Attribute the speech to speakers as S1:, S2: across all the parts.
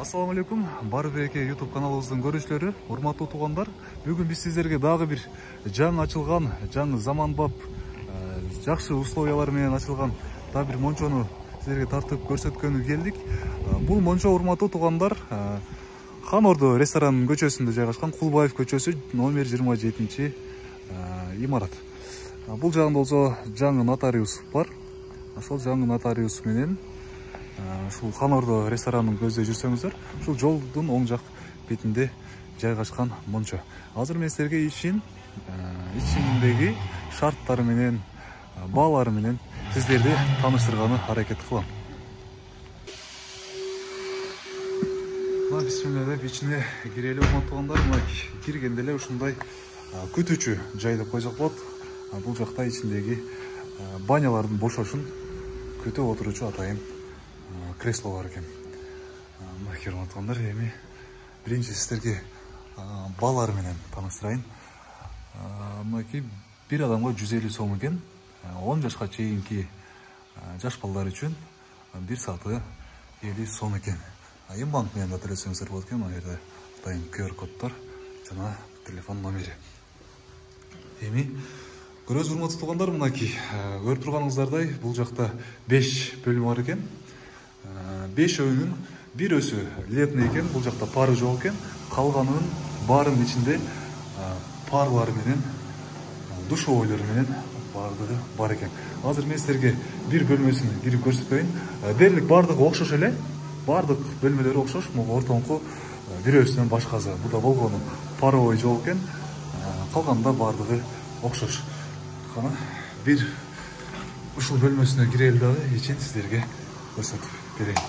S1: Assalamu alaikum, Бар Береке YouTube каналыбыздын көрүүчүлөрү, урматтуу туугандар. Бүгүн биз сиздерге дагы бир жаңы ачылган, жаңы заманбап, жакшы условиялар менен ачылган дагы бир мончону сиздерге тартып көрсөткөнү келдик. Бул мончо, урматтуу туугандар, Хан Ордо ресторанынын көчөсүндө жайгашкан, Кулбаев көчөсү номер 27 имарат. Бул жагында болсо жаңы нотариус бар. Ошол жаңы нотариус менен ушул Хан Ордо ресторанын көздөй жүрсөңүздөр, ушул жолдун оң жак бетинде жайгашкан мончо. Азыр мен силерге ичиндеги шарттары менен, баалары менен сиздерди тааныштырганы аракет кылам. Бисмилла деп ичине кирели, урматтуугандар. Киргенде эле ушундай күтүүчү жай деп койсок болот. Бул жакта ичиндеги банялардын бошошун күтүп отуручу атайын кресло бар экен. Урматтуугандар, эми биринчи сиздерге баалары менен тааныштырайын. Бир адамга 150 сом экен. 10 жашка чейинки жаш балдар үчүн 1 сааты 50 сом экен. Банк менен да төлөсөңүздөр болот экен. Мына жерде атайын QR коддор жана телефон номери. Эми көрөсүз, урматтуу туугандар, мынакей көрүп турганыңыздардай бул жакта 5 бөлүм бар экен. 5-өөнүн 1-өсү летный экен, бул жакта пары жок экен. Калганынын баарынын ичинде парлар менен, душовойлор менен баардыгы бар экен. Азыр мен силерге бир бөлмөсүн кирип көрсөтөйүн. Дерлик баардыгы окшош эле. Баардык бөлмөлөрү окшош. Могу ортоңку бирөөсүнөн башкасы буда болгону паровой жок экен. Калганда баардыгы окшош. Кана бир ушул бөлмөсүнө кирели дагы ичин сиздерге көрсөтүп берейин.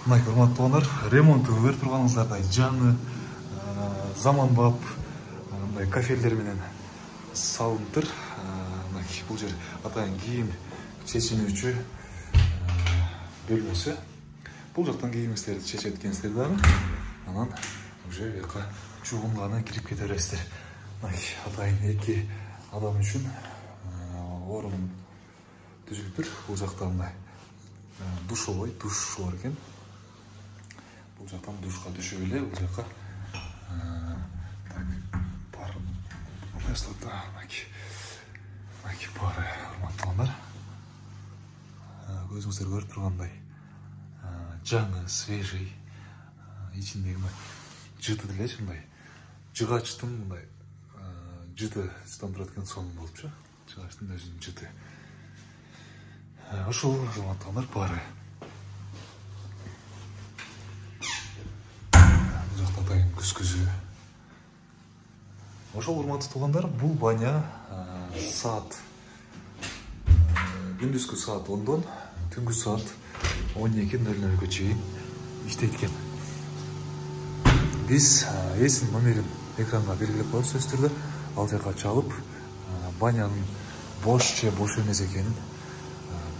S1: Мынакей, урматтуу туугандар, ремонту көрүп турганыңыздардай жаңы, заманбап мындай кафелдер менен салыныптыр. Мынакей, бул жер атайын кийим чечинүүчү бөлмөсү. Бул жактан кийимиңиздерди чечет экенсиздер дагы. Анан уже бияка чугунганы кирип кете бересиздер. Мынакей, атайын 2 адам үчүн орун түзүлүптүр. Бул жакта мындай душовой, душ бар экен. Бул жактан душка түшүп эле, бул жака бар креслода мынакей бары, урматтуу туугандар. Көзүңүздөр көрүп тургандай жаңы, свежий, ичиндеги жыты делечи, мындай жыгачтын мындай жытыдан турат экен, сонун болупчу. Жыгачтын өзүнүн жыты. Ошол, урматтуу туугандар, бары. Бул жакта атайын күзгүзүү. Ошол, урматтуу туугандар, бул баня саат күндүзгү саат 10-дон түнгү саат 12:00 чейин иштейт экен. Биз эсин номерин экранга белгилеп коебуз сөзсүз түрдө. Ал жака чалып, банянын бош же бош эмес экенин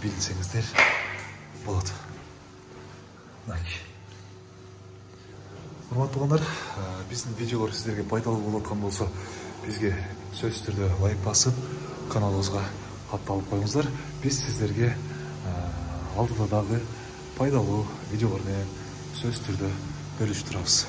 S1: билсеңиздер болот. Мынакей. Урматтуу туугандар, биздин видеолор сиздерге пайдалуу болуп аткан болсо, бизге сөзсүз түрдө лайк басып, каналыбызга катталып коюңуздар. Биз сиздерге алдыда дагы пайдалуу видеолор менен сөзсүз түрдө бөлүшүп турабыз.